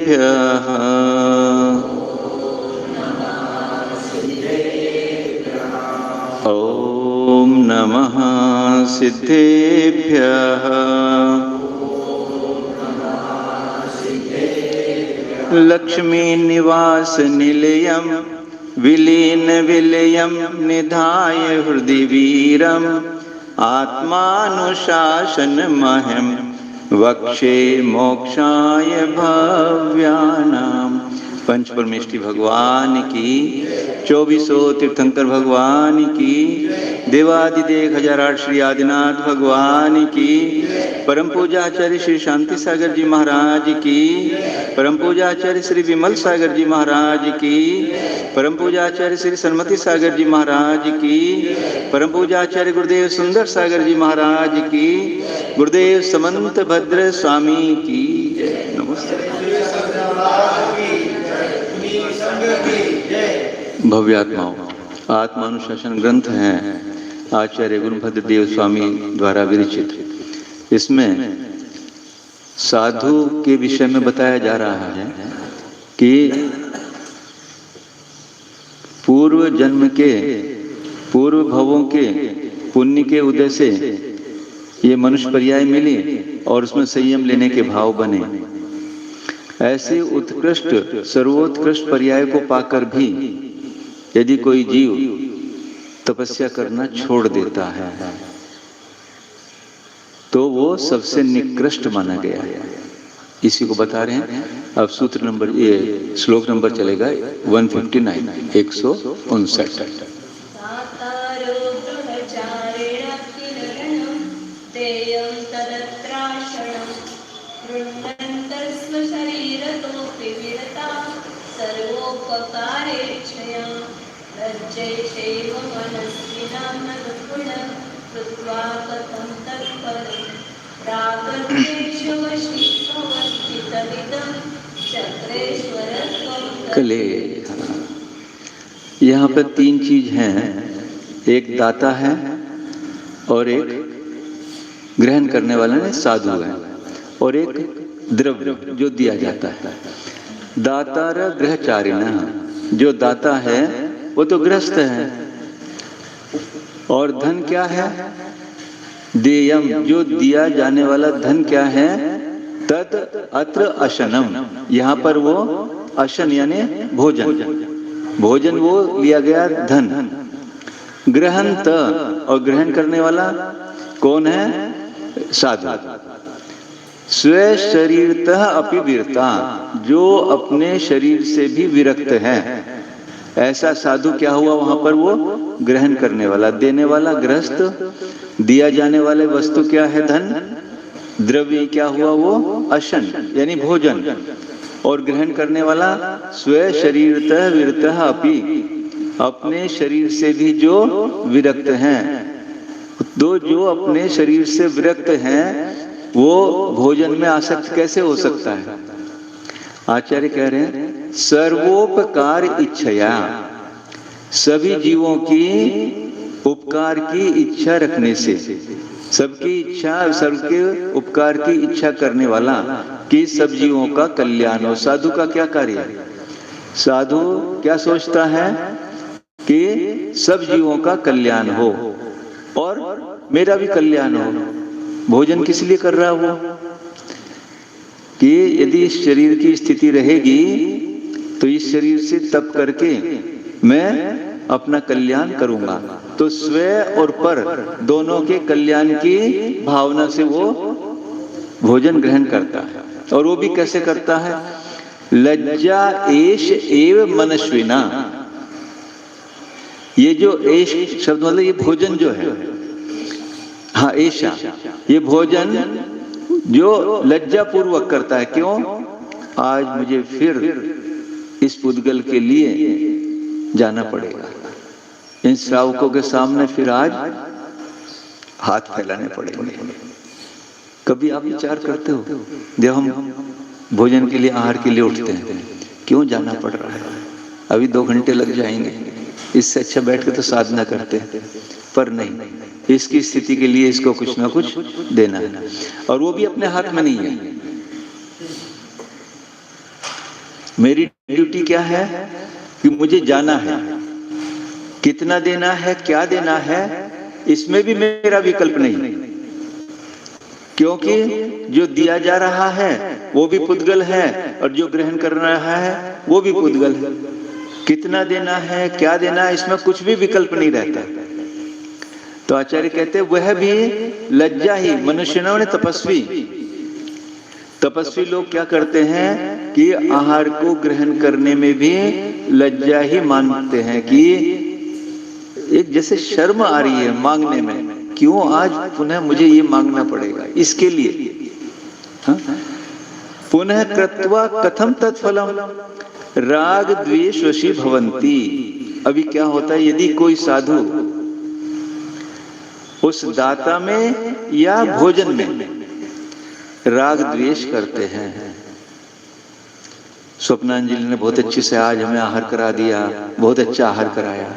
सिद्धेभ्यः। ॐ नमः सिद्धेभ्यः। लक्ष्मी निवास निलयं विलीन विलयं निधाय हृदि वीरम् आत्मानुशासनमहं वक्षे मोक्षाय भव्यानां। पंच परमेष्टि भगवान की, 2400 तीर्थंकर भगवान की, देवादिदेव 1008 श्री आदिनाथ भगवान की, परम पूजाचार्य श्री शांति सागर जी महाराज की, परम पूजाचार्य श्री विमल सागर जी महाराज की, परम पूजाचार्य श्री सन्मति सागर जी महाराज की, परम पूजाचार्य गुरुदेव सुंदर सागर जी महाराज की, गुरुदेव समंत भद्र स्वामी की। नमस्ते। भव्यात्माओं, आत्मानुशासन ग्रंथ है आचार्य गुरुभद्र देव स्वामी द्वारा विरचित। इसमें साधु के विषय में बताया जा रहा है कि पूर्व जन्म के, पूर्व भवों के पुण्य के उदय से ये मनुष्य पर्याय मिली और उसमें संयम लेने के भाव बने। ऐसे उत्कृष्ट सर्वोत्कृष्ट पर्याय को पाकर भी यदि कोई जीव तपस्या करना छोड़ देता है तो वो सबसे निकृष्ट माना गया है। इसी को बता रहे हैं। अब सूत्र नंबर, ये श्लोक नंबर चलेगा 159, 159। कले, यहाँ पर 3 चीज हैं। एक दाता है और एक ग्रहण करने वाला है, साधु है, और एक द्रव्य जो दिया जाता है। दातार गृहचारिण, जो दाता है वो तो गृहस्थ है। और धन क्या है? देयम, जो दिया जाने वाला धन क्या है? तत् अत्र अशनम, यहाँ पर वो अशन यानी भोजन, भोजन वो लिया गया धन। ग्रहंत, और ग्रहण करने वाला कौन है? साधु। स्व शरीरतः अपि विरता, जो अपने शरीर से भी विरक्त है। ऐसा साधु क्या हुआ वहां पर? वो ग्रहण करने वाला, देने वाला गृहस्थ, दिया जाने वाले वस्तु क्या है? धन। द्रव्य क्या हुआ? वो अशन यानी भोजन। और ग्रहण करने वाला स्व शरीरतः विरतः अपि, अपने शरीर से भी जो विरक्त हैं। तो जो अपने शरीर से विरक्त हैं वो भोजन में आसक्त कैसे हो सकता है? आचार्य कह रहे हैं सर्वोपकार इच्छया, सभी जीवों की उपकार की इच्छा रखने से, सबकी इच्छा, सबके उपकार की इच्छा करने वाला कि सब जीवों का कल्याण हो। साधु का क्या कार्य है? साधु क्या सोचता है कि सब जीवों का कल्याण हो और मेरा भी कल्याण हो। भोजन किस लिए कर रहा हो? कि यदि इस शरीर की स्थिति रहेगी तो इस शरीर से तप करके मैं अपना कल्याण करूंगा। तो स्व और पर दोनों के कल्याण की भावना से वो भोजन ग्रहण करता है। और वो भी कैसे करता है? लज्जा एष एव मनस्विना, ये जो एष शब्द मतलब ये भोजन जो है, हाँ ऐशा, ये भोजन जो लज्जा पूर्वक करता है। क्यों? आज मुझे फिर इस पुद्गल के लिए जाना पड़ेगा, इन श्रावकों के सामने फिर आज हाथ फैलाने पड़ेंगे। कभी आप विचार करते हो जब हम भोजन के लिए, आहार के लिए उठते हैं, क्यों जाना पड़ रहा है? अभी 2 घंटे लग जाएंगे, इससे अच्छा बैठ के तो साधना करते हैं। पर नहीं, इसकी स्थिति के लिए इसको कुछ ना कुछ देना है, और वो भी अपने हाथ में नहीं है। मेरी ड्यूटी क्या है कि मुझे जाना है, कितना देना है, क्या देना है, इसमें भी मेरा विकल्प नहीं, क्योंकि जो दिया जा रहा है वो भी पुद्गल है और जो ग्रहण कर रहा है वो भी पुद्गल है। कितना देना है, क्या देना है, इसमें कुछ भी विकल्प नहीं रहता। तो आचार्य कहते वह भी लज्जा ही, मनुष्यों ने तपस्वी लोग क्या करते हैं कि आहार को ग्रहण करने में भी लज्जा ही मानते हैं कि एक जैसे शर्म आ रही है मांगने में, क्यों आज पुनः मुझे ये मांगना पड़ेगा, इसके लिए। पुनः कृत्वा कथम तत्फलम राग द्वेष वशी भवंती। अभी क्या होता है, यदि कोई साधु उस दाता में या भोजन में राग द्वेष करते हैं। स्वप्नांजलि ने बहुत अच्छे से आज हमें आहार करा दिया, बहुत अच्छा आहार कराया।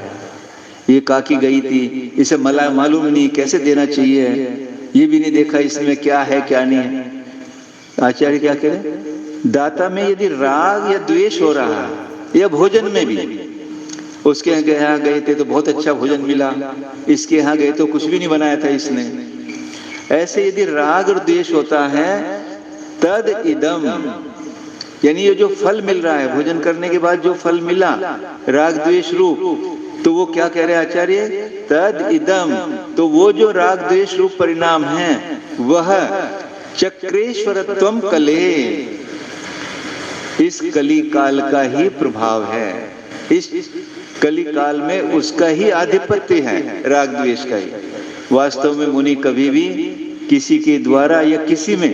ये काकी गई थी, इसे मालूम नहीं कैसे देना चाहिए, ये भी नहीं देखा इसमें क्या है क्या नहीं है। आचार्य क्या करें, दाता में यदि राग या द्वेष हो रहा है या भोजन में भी, उसके यहाँ गए थे तो बहुत अच्छा भोजन मिला, इसके यहाँ गए तो कुछ भी नहीं बनाया था इसने, ऐसे यदि राग और द्वेष होता है तद इदम, यानी ये जो फल मिल रहा है भोजन करने के बाद जो फल मिला राग द्वेष रूप, तो वो क्या कह रहे हैं आचार्य, तद इदम, तो वो जो राग द्वेष रूप परिणाम है वह चक्रेश्वरत्वम कले, इस कली काल का ही प्रभाव है। इस कली काल में उसका ही आधिपत्य है, राग द्वेष का ही। वास्तव में मुनि कभी भी किसी के द्वारा या किसी में,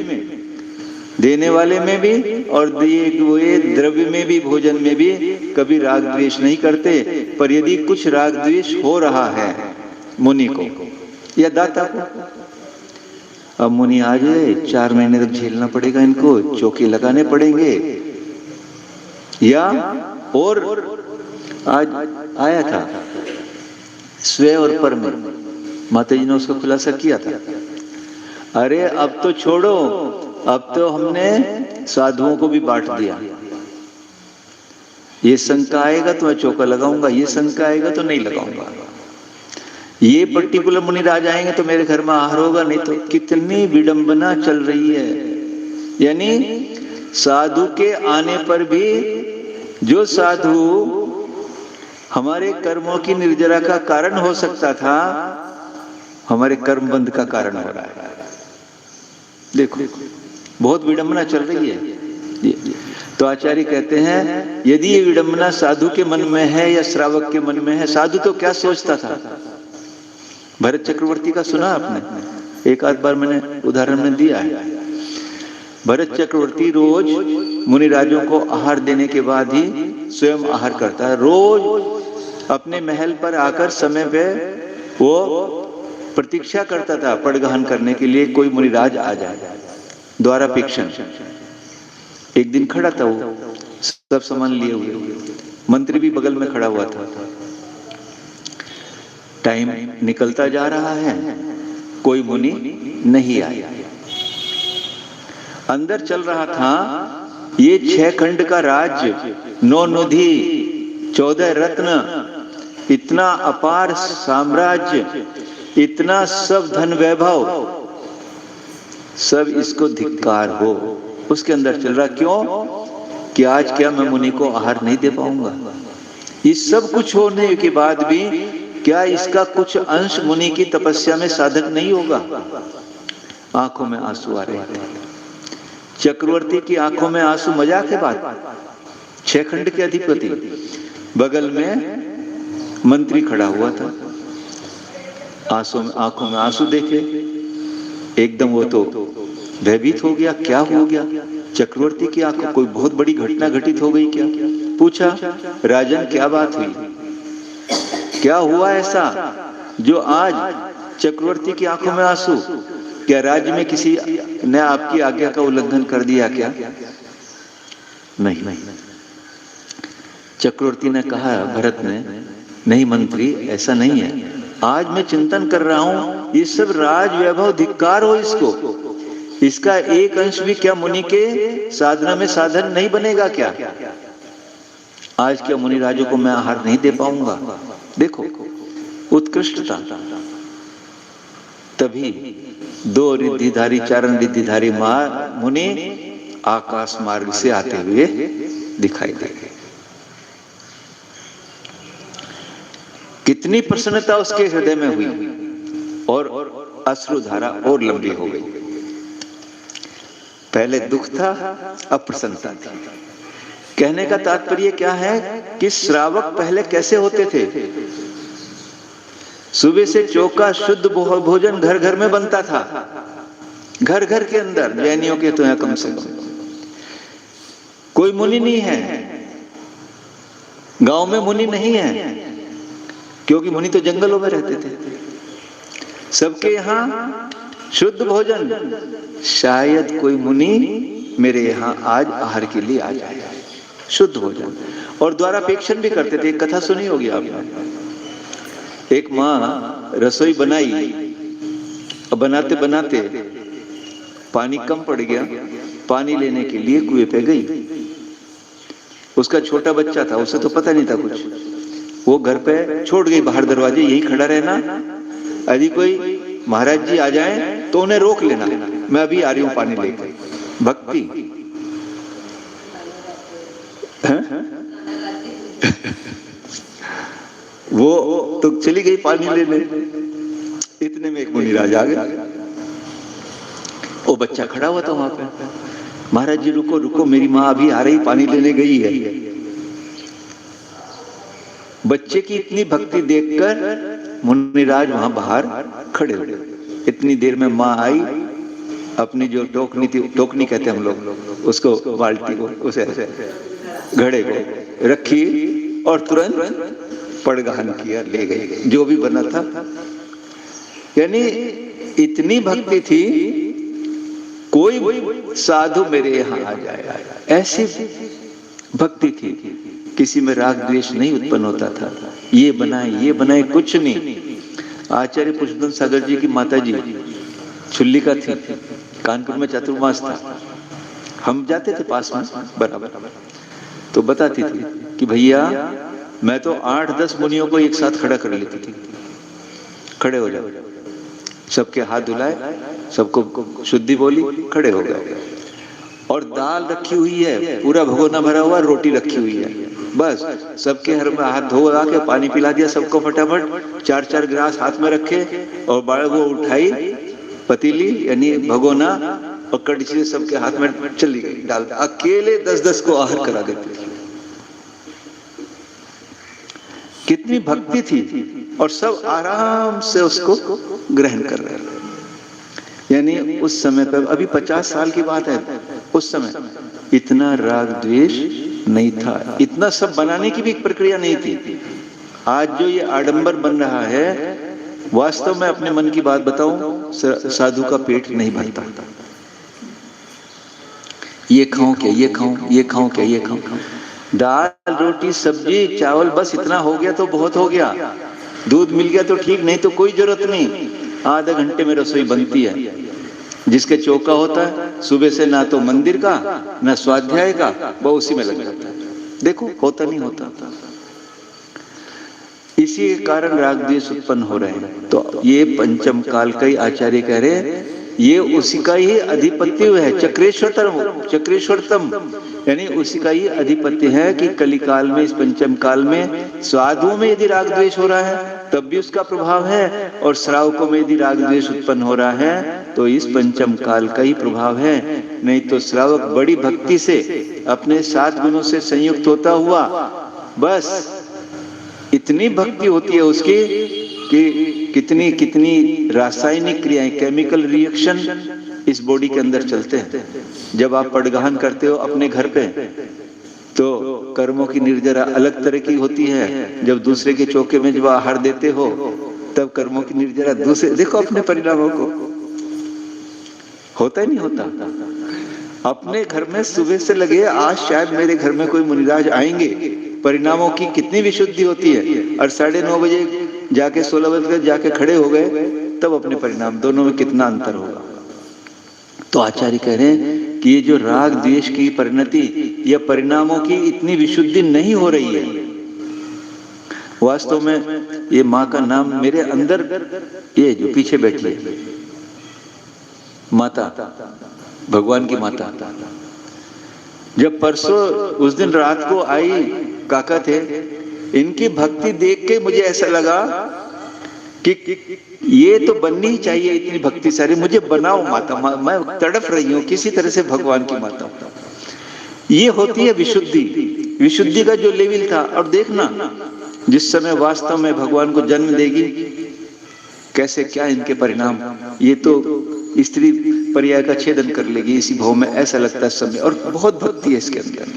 देने वाले में भी और दिए हुए द्रव्य में भी, भोजन में भी कभी राग द्वेष नहीं करते। पर यदि कुछ राग द्वेष हो रहा है मुनि को या दाता को, अब मुनि आ जाए 4 महीने तक झेलना पड़ेगा, इनको चौके लगाने पड़ेंगे। या और आज आया था स्वे और पर में, माता जी ने उसका खुलासा किया था। अरे अब तो छोड़ो, अब तो हमने साधुओं को भी बांट दिया। ये शंका आएगा तो मैं चौका लगाऊंगा, ये शंका आएगा तो नहीं लगाऊंगा। ये पर्टिकुलर मुनिराज आएंगे तो मेरे घर में आहार होगा, नहीं तो। कितनी विडंबना चल रही है। यानी साधु के आने पर भी जो साधु हमारे कर्मों की निर्जरा का कारण हो सकता था, हमारे कर्म बंध का कारण हो रहा है। देखो बहुत विडंबना चल रही है। तो आचार्य कहते हैं यदि ये विडंबना साधु के मन में है या श्रावक के मन में है, साधु तो क्या सोचता था, भरत चक्रवर्ती का सुना आपने, एक आध बार मैंने उदाहरण में दिया है। भरत चक्रवर्ती रोज मुनिराजों को आहार देने के बाद ही स्वयं आहार करता है। रोज अपने महल पर आकर समय पे वो प्रतीक्षा करता था पड़गहन करने के लिए, कोई मुनिराज आ जाए, द्वारापेक्षण। एक दिन खड़ा था वो, सब सामान लिए हुए, मंत्री भी बगल में खड़ा हुआ था। टाइम निकलता जा रहा है, कोई मुनि नहीं आया। अंदर चल रहा था ये 6 खंड का राज्य, 9 नदी, 14 रत्न, इतना अपार साम्राज्य, इतना सब धन वैभव, सब इसको धिक्कार हो, उसके अंदर चल रहा। क्यों कि आज क्या मैं मुनि को आहार नहीं दे पाऊंगा। इस सब कुछ होने के बाद भी क्या इसका कुछ अंश मुनि की तपस्या में साधक नहीं होगा। आंखों में आंसू आ रहे थे। चक्रवर्ती की आंखों में आंसू मजाक है बात। 6 खंड के अधिपति, बगल में मंत्री खड़ा हुआ था, आंखों में आंसू देखे, एकदम वो तो भयभीत हो गया। क्या हो गया? चक्रवर्ती की आंखों, कोई बहुत बड़ी घटना घटित हो गई क्या? पूछा, राजन क्या बात हुई, क्या हुआ ऐसा जो आज चक्रवर्ती की आंखों में आंसू? क्या राज्य में किसी ने आपकी आज्ञा का उल्लंघन कर दिया क्या? नहीं। चक्रवर्ती ने कहा, भरत ने, नहीं मंत्री, ऐसा नहीं है। आज मैं चिंतन कर रहा हूं, ये सब राज वैभव धिक्कार हो इसको, इसका एक अंश भी क्या मुनि के साधना में साधन नहीं बनेगा क्या? आज के मुनिराजों को मैं आहार नहीं दे पाऊंगा। देखो उत्कृष्टता। तभी 2 रिद्धिधारी चारण रिद्धिधारी मुनि आकाश मार्ग से आते हुए दिखाई दे गए। कितनी प्रसन्नता उसके हृदय में हुई और अश्रुधारा और लंबी हो गई। पहले दुख था, अब प्रसन्नता थी। कहने का तात्पर्य क्या है कि श्रावक पहले कैसे होते थे? सुबह से चौका शुद्ध भोजन घर घर में बनता था, घर घर के अंदर। जैनियों के तो यहाँ कम से कम कोई मुनि नहीं है, गांव में मुनि नहीं है, क्योंकि मुनि तो जंगलों में रहते थे। सबके यहाँ शुद्ध भोजन। शायद कोई मुनि मेरे यहाँ आज आहार के लिए आ जाए, शुद्ध भोजन। और द्वारापेक्षण भी करते थे। एक कथा सुनी होगी आपने। एक माँ रसोई बनाई, बनाते बनाते पानी कम पड़ गया, पानी लेने के लिए कुएं पे गई। उसका छोटा बच्चा था, उसे तो पता नहीं था कुछ। वो घर पे छोड़ गई बाहर दरवाजे, यही खड़ा रहना, यदि कोई महाराज जी आ जाएं तो उन्हें रोक लेना, मैं अभी आ रही हूं पानी लेकर। भक्ति वो तो चली गई पानी लेने। इतने में एक मुनिराज आ गया। वो बच्चा खड़ा हुआ था वहां पे। महाराज जी रुको रुको, मेरी माँ अभी आ रही, पानी लेने गई है। बच्चे की इतनी भक्ति देखकर मुनिराज वहां बाहर खड़े हो गए। इतनी देर में माँ आई, अपनी जो टोकनी थी, टोकनी कहते हैं हम लोग उसको, बाल्टी को, उसे घड़े को रखी और तुरंत पड़गाहन किया, ले गई जो भी बना था। यानी इतनी भक्ति थी, कोई साधु मेरे यहाँ आ जाए, ऐसी भक्ति थी। किसी में राग द्वेष नहीं उत्पन्न होता था। ये बनाए कुछ नहीं। आचार्य पुरुषोत्तम सागर जी की माता जी छुल्ली का थी, कानपुर में चातुर्मास था, हम जाते थे पास में बराबर। तो बताती थी कि भैया मैं तो 8-10 मुनियों को एक साथ खड़ा कर लेती थी। खड़े हो जाओ, सबके हाथ धुलाए, सबको शुद्धि बोली, खड़े हो गए। और दाल रखी हुई है, पूरा भगोना भरा हुआ, रोटी रखी हुई है, बस सबके हर में हाथ धो के पानी पिला दिया सबको फटाफट। 4-4 गिलास हाथ में रखे और वो उठाई पतीली यानी भगोना और कड़छी से सबके हाथ में चली गई डाल। अकेले 10-10 को आहार करा देते थे। कितनी भक्ति थी और सब आराम से उसको ग्रहण कर रहे हैं। यानी उस समय पर, अभी 50 साल की बात है, उस समय इतना राग द्वेष नहीं था, इतना सब बनाने की भी एक प्रक्रिया नहीं थी। आज जो ये आडंबर बन रहा है, वास्तव में अपने मन की बात बताऊं, साधु का पेट नहीं भरता। ये खाऊं क्या, ये खाऊं, ये खाऊं क्या, ये खाऊं। दाल रोटी सब्जी चावल बस इतना हो गया तो बहुत हो गया। दूध मिल गया तो ठीक, नहीं तो कोई जरूरत नहीं। आधे घंटे में रसोई बनती है। जिसके चौका होता है सुबह से, ना तो मंदिर का ना स्वाध्याय का, वो उसी में लग जाता है। देखो होता नहीं होता। इसी के कारण राग द्वेष उत्पन्न हो रहे हैं। तो ये पंचम काल का ही आचार्य कह रहे हैं, ये उसी का ही अधिपत्य है। चक्रेश्वरतम यानी उसी का ही अधिपत्य है कि कलिकाल में, इस पंचम काल में साधुओं में यदि राग द्वेष हो रहा है तब भी उसका प्रभाव है, और श्रावकों में यदि राग द्वेष उत्पन्न हो रहा है तो इस पंचम काल का ही प्रभाव है। नहीं तो श्रावक बड़ी भक्ति से अपने 7 गुणों से संयुक्त होता हुआ, बस इतनी भक्ति होती है उसकी कि कितनी कितनी रासायनिक क्रियाएं, केमिकल रिएक्शन इस बॉडी के अंदर चलते हैं। जब आप पड़गाहन करते हो अपने घर पे तो कर्मों की निर्जरा अलग तरह की होती है। जब दूसरे के चौके में जब आहार देते हो तब कर्मों की निर्जरा दूसरे, देखो अपने परिणामों को, होता ही नहीं होता। अपने घर में सुबह से लगे, आज शायद मेरे घर में कोई मुनिराज आएंगे, परिणामों की कितनी विशुद्धि होती है। और 9:30 बजे जाके 16 बजे जाके खड़े हो गए, तब अपने परिणाम, दोनों में कितना अंतर होगा। तो आचार्य कह रहे हैं कि ये जो राग द्वेष की परिणति या परिणामों की इतनी विशुद्धि नहीं हो रही है। वास्तव में ये माँ का नाम मेरे अंदर, ये जो पीछे बैठी है माता, भगवान की माता, जब परसों उस दिन रात को आई, काका थे, इनकी भक्ति देख के मुझे ऐसा लगा कि ये तो बननी ही चाहिए, इतनी भक्ति सारी, मुझे बनाओ माता, मैं तड़प रही हूँ किसी तरह से भगवान की माता। ये होती है विशुद्धि, विशुद्धि का जो लेवल था। और देखना जिस समय वास्तव में भगवान को जन्म देगी, कैसे क्या इनके परिणाम, ये तो स्त्री पर्याय का छेदन कर लेगी इसी भाव में, ऐसा लगता है समय। और बहुत भक्ति है इसके अंदर,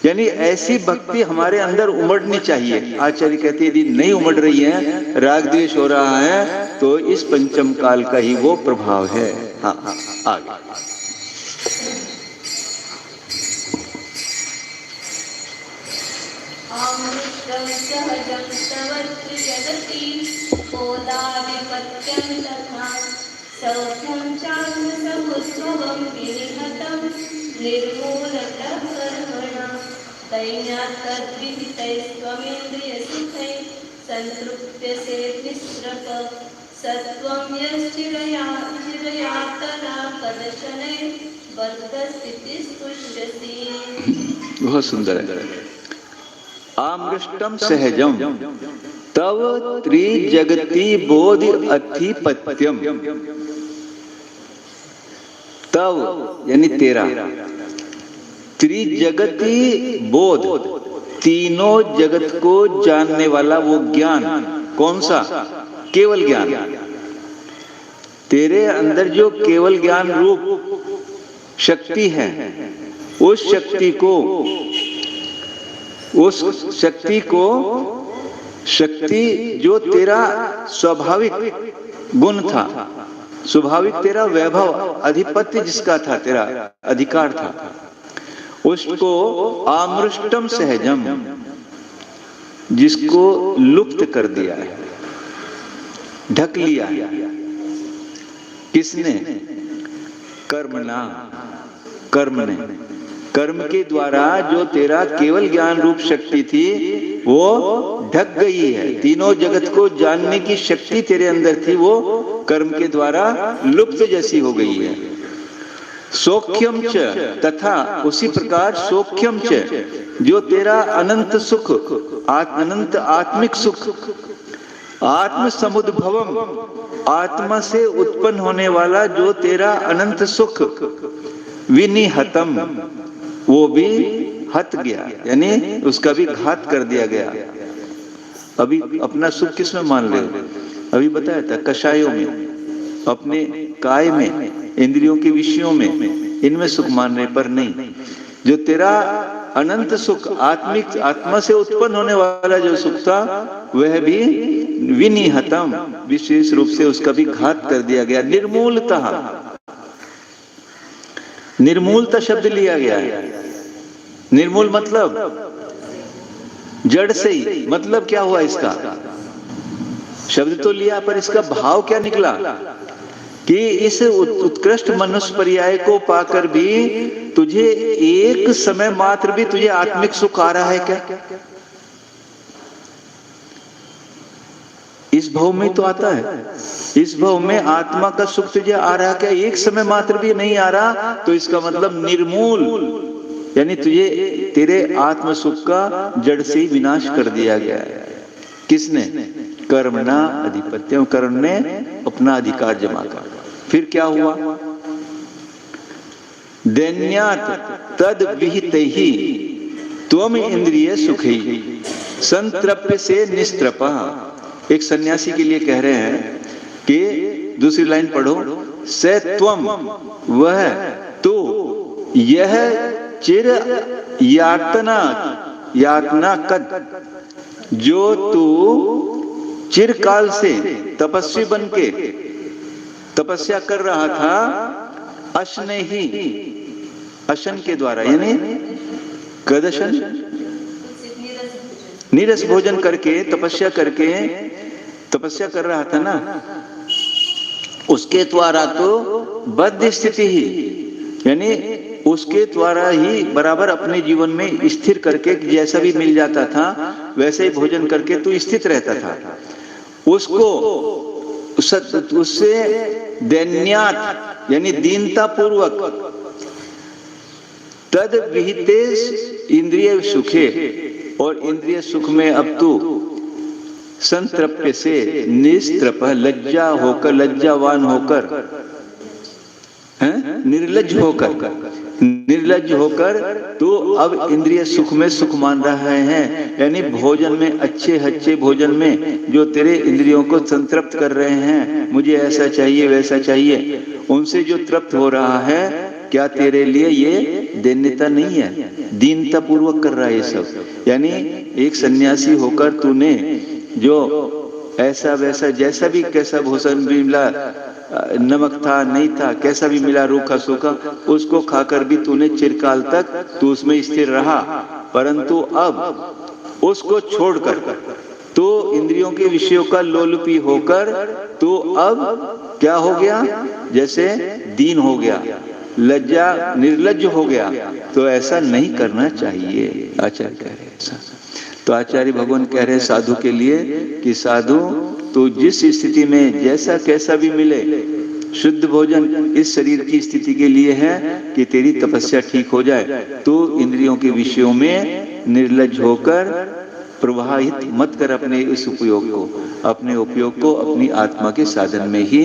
यानी ऐसी भक्ति हमारे अंदर उमड़नी चाहिए। आचार्य कहते यदि नहीं उमड़ रही है, राग द्वेष हो रहा है, तो इस पंचम काल का ही वो प्रभाव है। हाँ, आगे बहुत सुंदर है। आमृष्टम सहजम तव त्रिजगति बोधि अधिपत्यम। तव यानी तेरा, त्रिजगति बोध, तीनों जगत को जानने वाला वो ज्ञान। कौन सा? केवल ज्ञान। तेरे अंदर जो केवल ज्ञान रूप शक्ति है, उस शक्ति जो तेरा स्वाभाविक गुण था, स्वाभाविक तेरा वैभव, अधिपत्य जिसका था, तेरा अधिकार था, उसको आमृष्टम सहजम, जिसको लुप्त कर दिया है, ढक लिया है। किसने? कर्मणा, कर्म ने, कर्म के द्वारा जो तेरा केवल ज्ञान रूप शक्ति थी वो ढक गई है। तीनों जगत को जानने की शक्ति तेरे अंदर थी, वो कर्म के द्वारा लुप्त जैसी हो गई है। सौख्यम च, तथा उसी प्रकार सौख्यम च, जो तेरा अनंत सुख, अनंत आत्मिक सुख, आत्म समुद्भवम, आत्मा से उत्पन्न होने वाला जो तेरा अनंत सुख, विनिहतम, वो भी हट गया, यानी उसका भी घात कर दिया गया। अभी अपना सुख किस में मान रहे हो? अभी बताया था कषायों में, अपने काय में, इंद्रियों के विषयों में, इनमें सुख मान रहे, पर नहीं। जो तेरा अनंत सुख, आत्मिक, आत्मा से उत्पन्न होने वाला जो सुख था, वह भी विनिहतम, विशेष रूप से उसका भी घात कर दिया गया। निर्मूलतः, निर्मूलता शब्द लिया गया है। निर्मूल मतलब जड़ से ही, मतलब क्या हुआ इसका? शब्द तो लिया, पर इसका भाव क्या निकला कि इस उत्कृष्ट मनुष्य पर्याय को पाकर भी तुझे एक समय मात्र भी तुझे आत्मिक सुख आ रहा है क्या? इस भाव में तो आता है, इस भाव में आत्मा का सुख तुझे आ रहा क्या? एक समय मात्र भी नहीं आ रहा, तो इसका मतलब निर्मूल, यानी तुझे तेरे आत्म सुख का जड़ से ही विनाश कर दिया गया है। किसने? कर्मणा अधिपत्यम, कर्म ने अपना अधिकार जमा कर। फिर क्या हुआ? दैन्यात तद विहितैहि त्वम इंद्रिय सुखी संतृप्य से निस्त्रपः। एक सन्यासी के लिए कह रहे हैं कि दूसरी लाइन पढ़ो, से त्वम, वह तो, यह चिर यातना कद, जो तू चिरकाल से तपस्वी बनके तपस्या कर रहा था, अशन ही, अशन के द्वारा, यानी कदशन, नीरस भोजन करके, तपस्या करके, तपस्या कर रहा था ना, उसके द्वारा तो बद्ध स्थिति ही, यानी उसके द्वारा ही बराबर अपने जीवन में स्थिर करके, जैसा भी मिल जाता था वैसे ही भोजन करके तू स्थित रहता था। उसको उससे दैन्यात यानी दीनता पूर्वक तद विहितेश इंद्रिय सुखे, और इंद्रिय सुख में अब तू संतृप्य से निस्तृप लज्जा होकर, लज्जावान होकर, निर्लज्ज होकर तो अब इंद्रिय सुख में सुख मान रहा है। यानी भोजन में, अच्छे अच्छे भोजन में जो तेरे इंद्रियों को संतृप्त कर रहे हैं, मुझे ऐसा चाहिए वैसा चाहिए, उनसे जो तृप्त हो रहा है, क्या तेरे लिए ये दैन्यता नहीं है? दीनता पूर्वक कर रहा है ये सब। यानी एक सन्यासी होकर तूने जो ऐसा वैसा, जैसा भी, कैसा भोजन भी मिला, नमक था नहीं था, कैसा भी मिला, रूखा सूखा, उसको खाकर भी तूने चिरकाल तक तू उसमें स्थिर रहा। परंतु अब उसको छोड़कर तो इंद्रियों के विषयों का लोलुपी होकर तो अब क्या हो गया? जैसे दीन हो गया, लज्जा, निर्लज्ज हो गया। तो ऐसा नहीं करना चाहिए, आचार्य कह रहे ऐसा। तो आचार्य भगवान कह रहे साधु के लिए कि साधु, तो जिस स्थिति में जैसा कैसा भी मिले, शुद्ध भोजन इस शरीर की स्थिति के लिए है कि तेरी तपस्या ठीक हो जाए। तो इंद्रियों के विषयों में निर्लज्ज होकर प्रवाहित मत कर अपने इस उपयोग को, अपने उपयोग को अपनी आत्मा के साधन में ही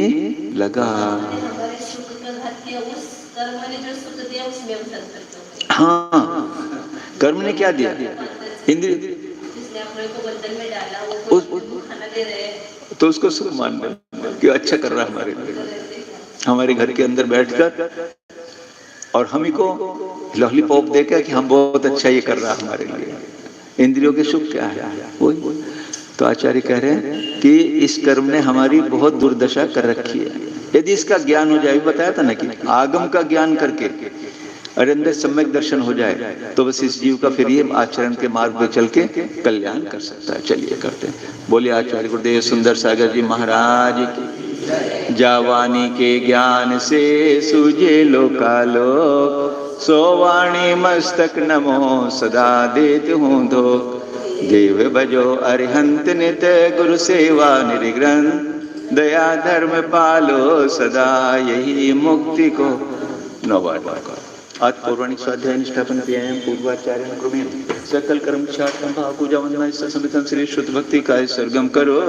लगा। हाँ, कर्म ने क्या दिया? इंद्रिय तो उसको सुख मान ले कि अच्छा कर रहा है हमारे लिए, हमारे घर के अंदर बैठकर, और हम ही को लॉलीपॉप देकर कि हम बहुत अच्छा ये कर रहा है हमारे लिए। इंद्रियों के सुख क्या है? वही। तो आचार्य कह रहे हैं कि इस कर्म ने हमारी बहुत दुर्दशा कर रखी है। यदि इसका ज्ञान हो जाए, बताया था ना कि आगम का ज्ञान करके और अंदर सम्यक दर्शन हो जाए, तो बस इस जीव का फिर ये आचरण के मार्ग पे चल के कल्याण कर सकता है। चलिए करते हैं। बोलिए आचार्य गुरुदेव सुंदर सागर जी महाराज की। जावानी के ज्ञान से सूझे लोकालोक, सोवाणी मस्तक नमो सदा देत हूँ धो। देव भजो अरिहंत नित गुरु सेवा निर्ग्रंथ, दया धर्म पालो सदा यही मुक्ति को। नवाड आज पौराणिक स्वाध्याय निष्ठापन व्यायाम पूर्वाचार्य क्रमेण सकल कर्म भाव पूजा वंदना समितम श्री शुद्ध भक्ति का सर्गम करो।